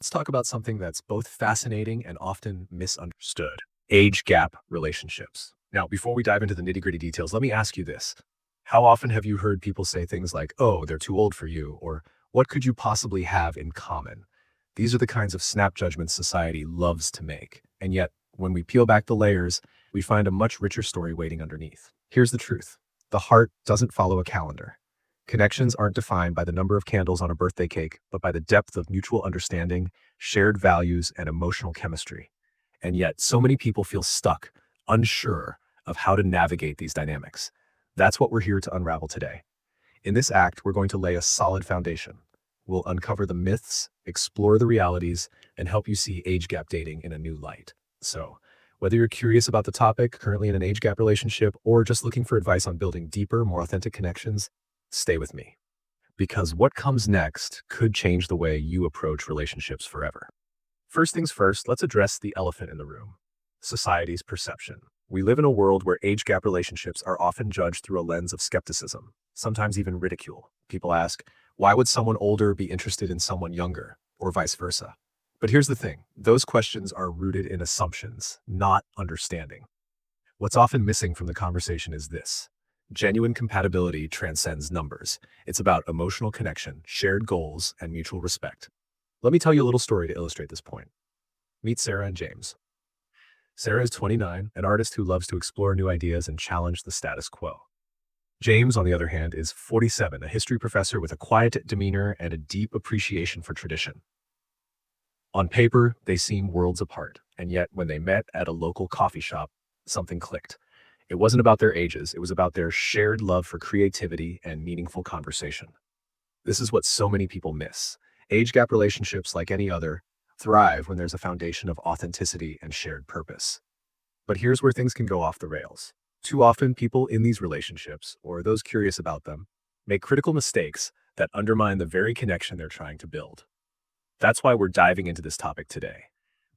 Let's talk about something that's both fascinating and often misunderstood: age gap relationships. Now, before we dive into the nitty gritty details, let me ask you this. How often have you heard people say things like, oh, they're too old for you, or what could you possibly have in common? These are the kinds of snap judgments society loves to make. And yet, when we peel back the layers, we find a much richer story waiting underneath. Here's the truth: the heart doesn't follow a calendar. Connections aren't defined by the number of candles on a birthday cake, but by the depth of mutual understanding, shared values, and emotional chemistry. And yet, so many people feel stuck, unsure of how to navigate these dynamics. That's what we're here to unravel today. In this act, we're going to lay a solid foundation. We'll uncover the myths, explore the realities, and help you see age gap dating in a new light. So, whether you're curious about the topic, currently in an age gap relationship, or just looking for advice on building deeper, more authentic connections, stay with me, because what comes next could change the way you approach relationships forever. First things first, let's address the elephant in the room: society's perception. We live in a world where age gap relationships are often judged through a lens of skepticism, sometimes even ridicule. People ask, why would someone older be interested in someone younger, or vice versa? But here's the thing: those questions are rooted in assumptions, not understanding. What's often missing from the conversation is this: genuine compatibility transcends numbers. It's about emotional connection, shared goals, and mutual respect. Let me tell you a little story to illustrate this point. Meet Sarah and James. Sarah is 29, an artist who loves to explore new ideas and challenge the status quo. James, on the other hand, is 47, a history professor with a quiet demeanor and a deep appreciation for tradition. On paper, they seem worlds apart, and yet when they met at a local coffee shop, something clicked. It wasn't about their ages, it was about their shared love for creativity and meaningful conversation. This is what so many people miss. Age gap relationships, like any other, thrive when there's a foundation of authenticity and shared purpose. But here's where things can go off the rails. Too often, people in these relationships, or those curious about them, make critical mistakes that undermine the very connection they're trying to build. That's why we're diving into this topic today.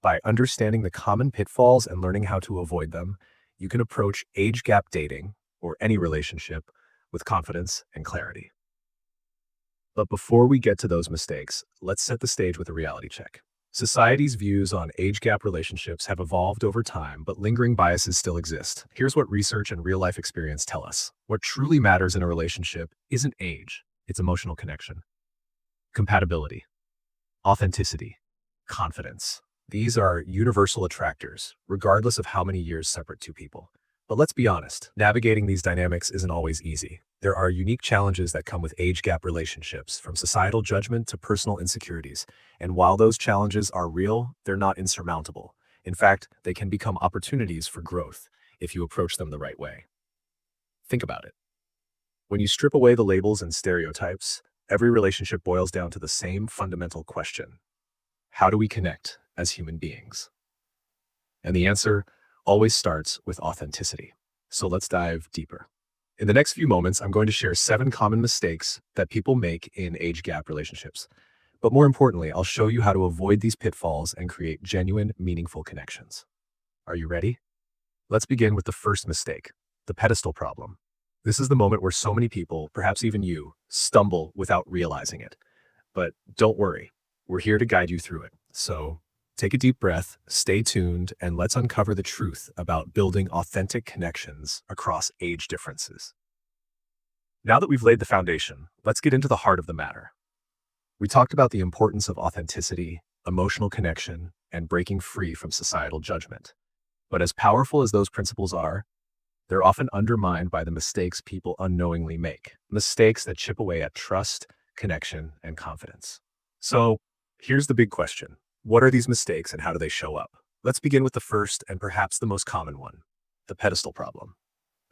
By understanding the common pitfalls and learning how to avoid them, you can approach age gap dating, or any relationship, with confidence and clarity. But before we get to those mistakes, let's set the stage with a reality check. Society's views on age gap relationships have evolved over time, but lingering biases still exist. Here's what research and real life experience tell us: what truly matters in a relationship isn't age, it's emotional connection, compatibility, authenticity, confidence. These are universal attractors, regardless of how many years separate two people. But let's be honest, navigating these dynamics isn't always easy. There are unique challenges that come with age gap relationships, from societal judgment to personal insecurities. And while those challenges are real, they're not insurmountable. In fact, they can become opportunities for growth if you approach them the right way. Think about it. When you strip away the labels and stereotypes, every relationship boils down to the same fundamental question: how do we connect as human beings? And the answer always starts with authenticity. So let's dive deeper. In the next few moments, I'm going to share 7 common mistakes that people make in age gap relationships. But more importantly, I'll show you how to avoid these pitfalls and create genuine, meaningful connections. Are you ready? Let's begin with the first mistake: the pedestal problem. This is the moment where so many people, perhaps even you, stumble without realizing it. But don't worry, we're here to guide you through it. So take a deep breath, stay tuned, and let's uncover the truth about building authentic connections across age differences. Now that we've laid the foundation, let's get into the heart of the matter. We talked about the importance of authenticity, emotional connection, and breaking free from societal judgment. But as powerful as those principles are, they're often undermined by the mistakes people unknowingly make, mistakes that chip away at trust, connection, and confidence. So here's the big question: what are these mistakes and how do they show up? Let's begin with the first and perhaps the most common one: the pedestal problem.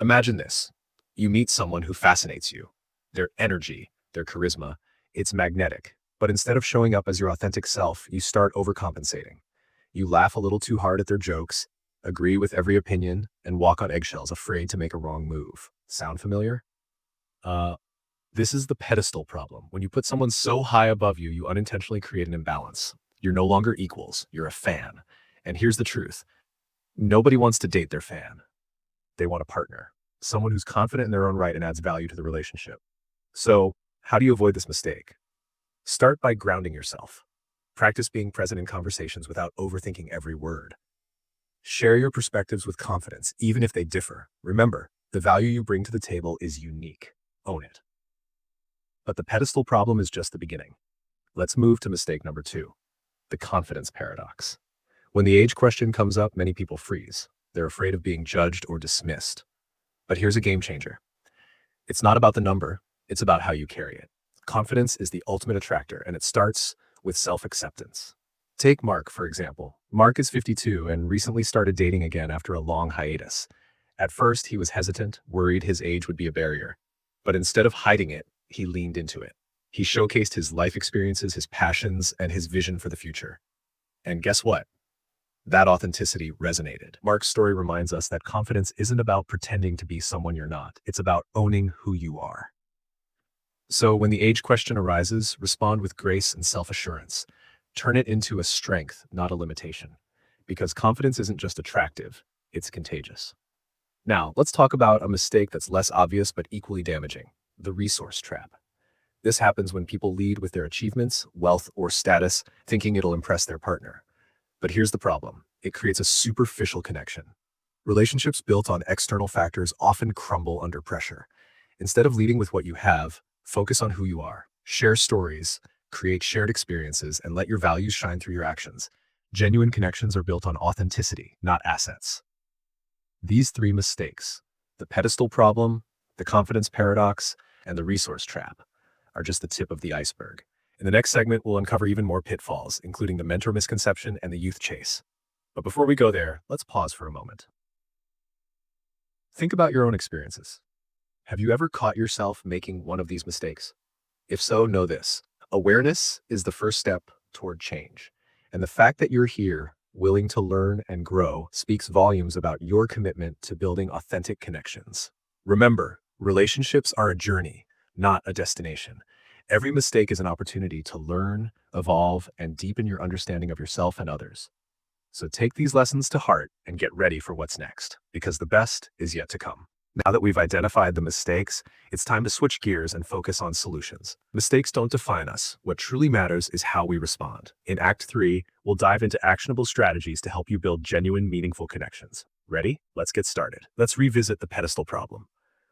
Imagine this. You meet someone who fascinates you. Their energy, their charisma, it's magnetic. But instead of showing up as your authentic self, you start overcompensating. You laugh a little too hard at their jokes, agree with every opinion, and walk on eggshells, afraid to make a wrong move. Sound familiar? Uh, this is the pedestal problem. When you put someone so high above you, you unintentionally create an imbalance. You're no longer equals, you're a fan. And here's the truth: nobody wants to date their fan. They want a partner, someone who's confident in their own right and adds value to the relationship. So, how do you avoid this mistake? Start by grounding yourself. Practice being present in conversations without overthinking every word. Share your perspectives with confidence, even if they differ. Remember, the value you bring to the table is unique. Own it. But the pedestal problem is just the beginning. Let's move to mistake number 2, the confidence paradox. When the age question comes up, many people freeze. They're afraid of being judged or dismissed. But here's a game changer. It's not about the number, it's about how you carry it. Confidence is the ultimate attractor, and it starts with self-acceptance. Take Mark, for example. Mark is 52 and recently started dating again after a long hiatus. At first, he was hesitant, worried his age would be a barrier. But instead of hiding it, he leaned into it. He showcased his life experiences, his passions, and his vision for the future. And guess what? That authenticity resonated. Mark's story reminds us that confidence isn't about pretending to be someone you're not. It's about owning who you are. So when the age question arises, respond with grace and self-assurance. Turn it into a strength, not a limitation. Because confidence isn't just attractive, it's contagious. Now, let's talk about a mistake that's less obvious but equally damaging: the resource trap. This happens when people lead with their achievements, wealth, or status, thinking it'll impress their partner. But here's the problem. It creates a superficial connection. Relationships built on external factors often crumble under pressure. Instead of leading with what you have, focus on who you are. Share stories, create shared experiences, and let your values shine through your actions. Genuine connections are built on authenticity, not assets. These 3 mistakes, the pedestal problem, the confidence paradox, and the resource trap, are just the tip of the iceberg. In the next segment, we'll uncover even more pitfalls, including the mentor misconception and the youth chase. But before we go there, let's pause for a moment. Think about your own experiences. Have you ever caught yourself making one of these mistakes? If so, know this: awareness is the first step toward change. And the fact that you're here, willing to learn and grow, speaks volumes about your commitment to building authentic connections. Remember, relationships are a journey, not a destination. Every mistake is an opportunity to learn, evolve, and deepen your understanding of yourself and others. So take these lessons to heart and get ready for what's next, because the best is yet to come. Now that we've identified the mistakes, it's time to switch gears and focus on solutions. Mistakes don't define us. What truly matters is how we respond. In Act 3, we'll dive into actionable strategies to help you build genuine, meaningful connections. Ready? Let's get started. Let's revisit the pedestal problem.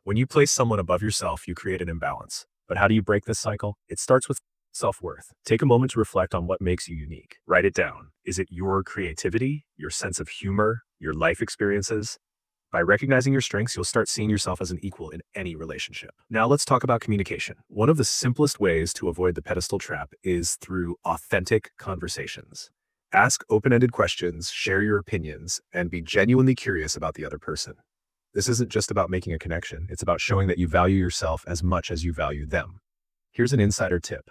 When you place someone above yourself, you create an imbalance. But how do you break this cycle? It starts with self-worth. Take a moment to reflect on what makes you unique. Write it down. Is it your creativity, your sense of humor, your life experiences? By recognizing your strengths, you'll start seeing yourself as an equal in any relationship. Now let's talk about communication. One of the simplest ways to avoid the pedestal trap is through authentic conversations. Ask open-ended questions, share your opinions, and be genuinely curious about the other person. This isn't just about making a connection, it's about showing that you value yourself as much as you value them. Here's an insider tip.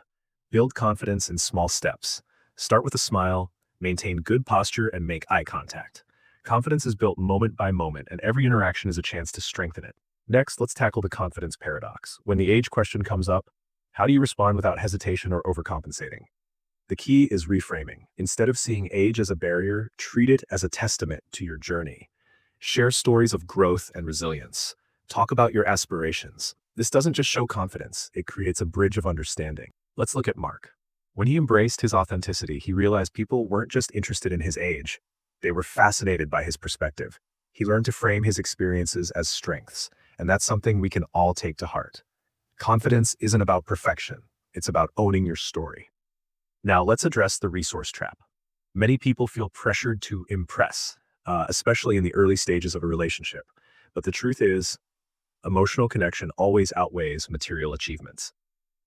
Build confidence in small steps. Start with a smile, maintain good posture, and make eye contact. Confidence is built moment by moment, and every interaction is a chance to strengthen it. Next, let's tackle the confidence paradox. When the age question comes up, how do you respond without hesitation or overcompensating? The key is reframing. Instead of seeing age as a barrier, treat it as a testament to your journey. Share stories of growth and resilience. Talk about your aspirations. This doesn't just show confidence, it creates a bridge of understanding. Let's look at Mark. When he embraced his authenticity, he realized people weren't just interested in his age, they were fascinated by his perspective. He learned to frame his experiences as strengths, and that's something we can all take to heart. Confidence isn't about perfection, it's about owning your story. Now let's address the resource trap. Many people feel pressured to impress, especially in the early stages of a relationship. But the truth is, emotional connection always outweighs material achievements.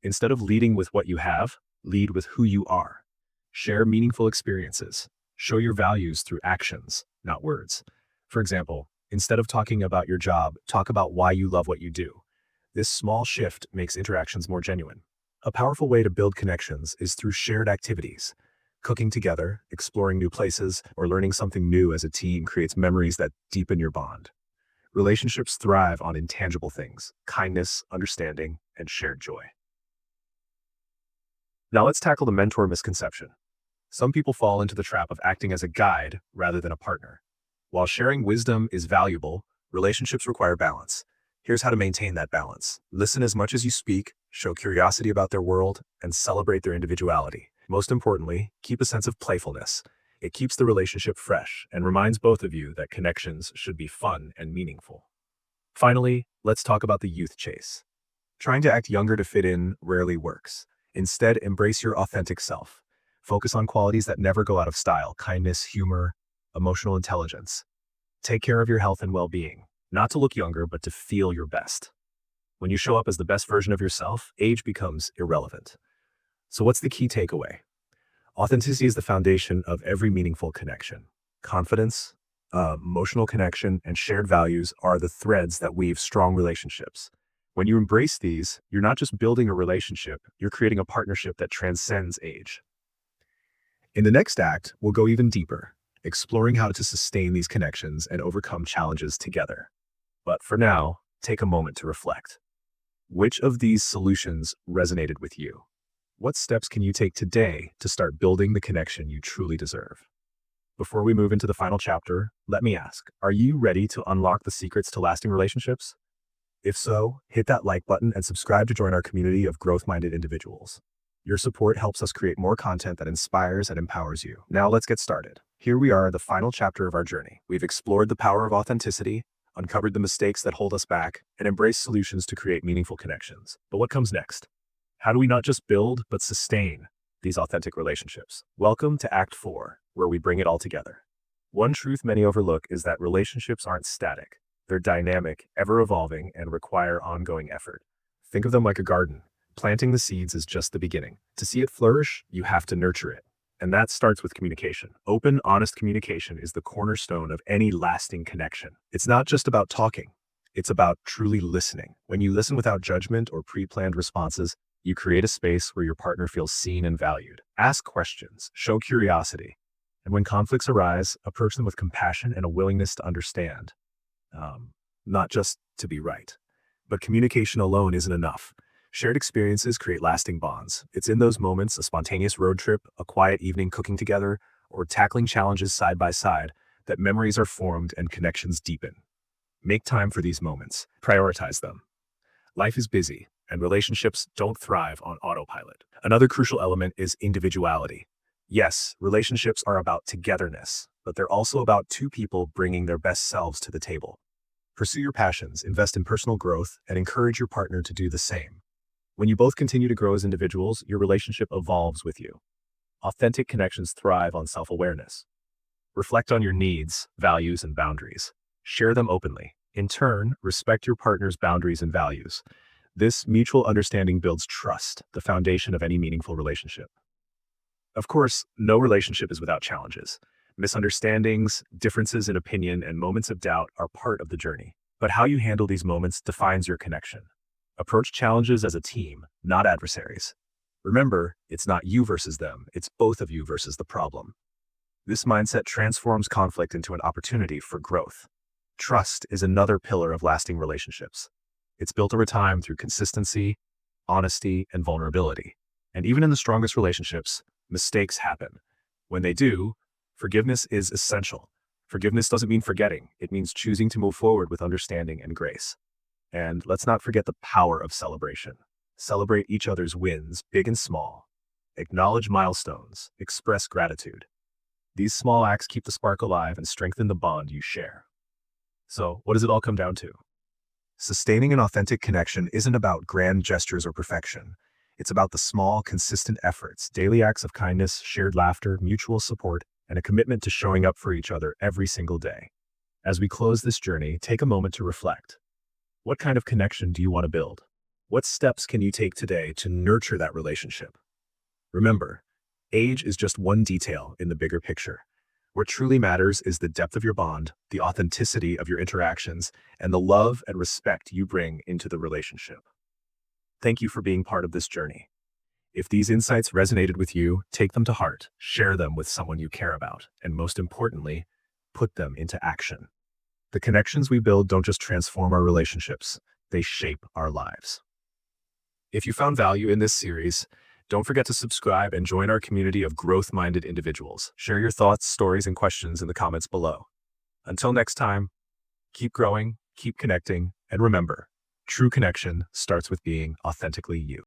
Instead of leading with what you have, lead with who you are. Share meaningful experiences. Show your values through actions, not words. For example, instead of talking about your job, talk about why you love what you do. This small shift makes interactions more genuine. A powerful way to build connections is through shared activities. Cooking together, exploring new places, or learning something new as a team creates memories that deepen your bond. Relationships thrive on intangible things: kindness, understanding, and shared joy. Now let's tackle the mentor misconception. Some people fall into the trap of acting as a guide rather than a partner. While sharing wisdom is valuable, relationships require balance. Here's how to maintain that balance. Listen as much as you speak, show curiosity about their world, and celebrate their individuality. Most importantly, keep a sense of playfulness. It keeps the relationship fresh and reminds both of you that connections should be fun and meaningful. Finally, let's talk about the youth chase. Trying to act younger to fit in rarely works. Instead, embrace your authentic self. Focus on qualities that never go out of style: kindness, humor, emotional intelligence. Take care of your health and well-being, not to look younger, but to feel your best. When you show up as the best version of yourself, age becomes irrelevant. So what's the key takeaway? Authenticity is the foundation of every meaningful connection. Confidence, emotional connection, and shared values are the threads that weave strong relationships. When you embrace these, you're not just building a relationship, you're creating a partnership that transcends age. In the next act, we'll go even deeper, exploring how to sustain these connections and overcome challenges together. But for now, take a moment to reflect. Which of these solutions resonated with you? What steps can you take today to start building the connection you truly deserve? Before we move into the final chapter, let me ask, are you ready to unlock the secrets to lasting relationships? If so, hit that like button and subscribe to join our community of growth-minded individuals. Your support helps us create more content that inspires and empowers you. Now let's get started. Here we are, the final chapter of our journey. We've explored the power of authenticity, uncovered the mistakes that hold us back, and embraced solutions to create meaningful connections. But what comes next? How do we not just build, but sustain these authentic relationships? Welcome to Act 4, where we bring it all together. One truth many overlook is that relationships aren't static. They're dynamic, ever-evolving, and require ongoing effort. Think of them like a garden. Planting the seeds is just the beginning. To see it flourish, you have to nurture it. And that starts with communication. Open, honest communication is the cornerstone of any lasting connection. It's not just about talking. It's about truly listening. When you listen without judgment or pre-planned responses, you create a space where your partner feels seen and valued. Ask questions, show curiosity, and when conflicts arise, approach them with compassion and a willingness to understand. Not just to be right. But communication alone isn't enough. Shared experiences create lasting bonds. It's in those moments, a spontaneous road trip, a quiet evening cooking together, or tackling challenges side by side, that memories are formed and connections deepen. Make time for these moments. Prioritize them. Life is busy, and relationships don't thrive on autopilot. Another crucial element is individuality. Yes, relationships are about togetherness, but they're also about two people bringing their best selves to the table. Pursue your passions, invest in personal growth, and encourage your partner to do the same. When you both continue to grow as individuals, your relationship evolves with you. Authentic connections thrive on self-awareness. Reflect on your needs, values, and boundaries. Share them openly. In turn, respect your partner's boundaries and values. This mutual understanding builds trust, the foundation of any meaningful relationship. Of course, no relationship is without challenges. Misunderstandings, differences in opinion, and moments of doubt are part of the journey. But how you handle these moments defines your connection. Approach challenges as a team, not adversaries. Remember, it's not you versus them, it's both of you versus the problem. This mindset transforms conflict into an opportunity for growth. Trust is another pillar of lasting relationships. It's built over time through consistency, honesty, and vulnerability. And even in the strongest relationships, mistakes happen. When they do, forgiveness is essential. Forgiveness doesn't mean forgetting. It means choosing to move forward with understanding and grace. And let's not forget the power of celebration. Celebrate each other's wins, big and small. Acknowledge milestones. Express gratitude. These small acts keep the spark alive and strengthen the bond you share. So, what does it all come down to? Sustaining an authentic connection isn't about grand gestures or perfection. It's about the small, consistent efforts, daily acts of kindness, shared laughter, mutual support, and a commitment to showing up for each other every single day. As we close this journey, take a moment to reflect. What kind of connection do you want to build? What steps can you take today to nurture that relationship? Remember, age is just one detail in the bigger picture. What truly matters is the depth of your bond, the authenticity of your interactions, and the love and respect you bring into the relationship. Thank you for being part of this journey. If these insights resonated with you, take them to heart, share them with someone you care about, and most importantly, put them into action. The connections we build don't just transform our relationships, they shape our lives. If you found value in this series, don't forget to subscribe and join our community of growth-minded individuals. Share your thoughts, stories, and questions in the comments below. Until next time, keep growing, keep connecting, and remember, true connection starts with being authentically you.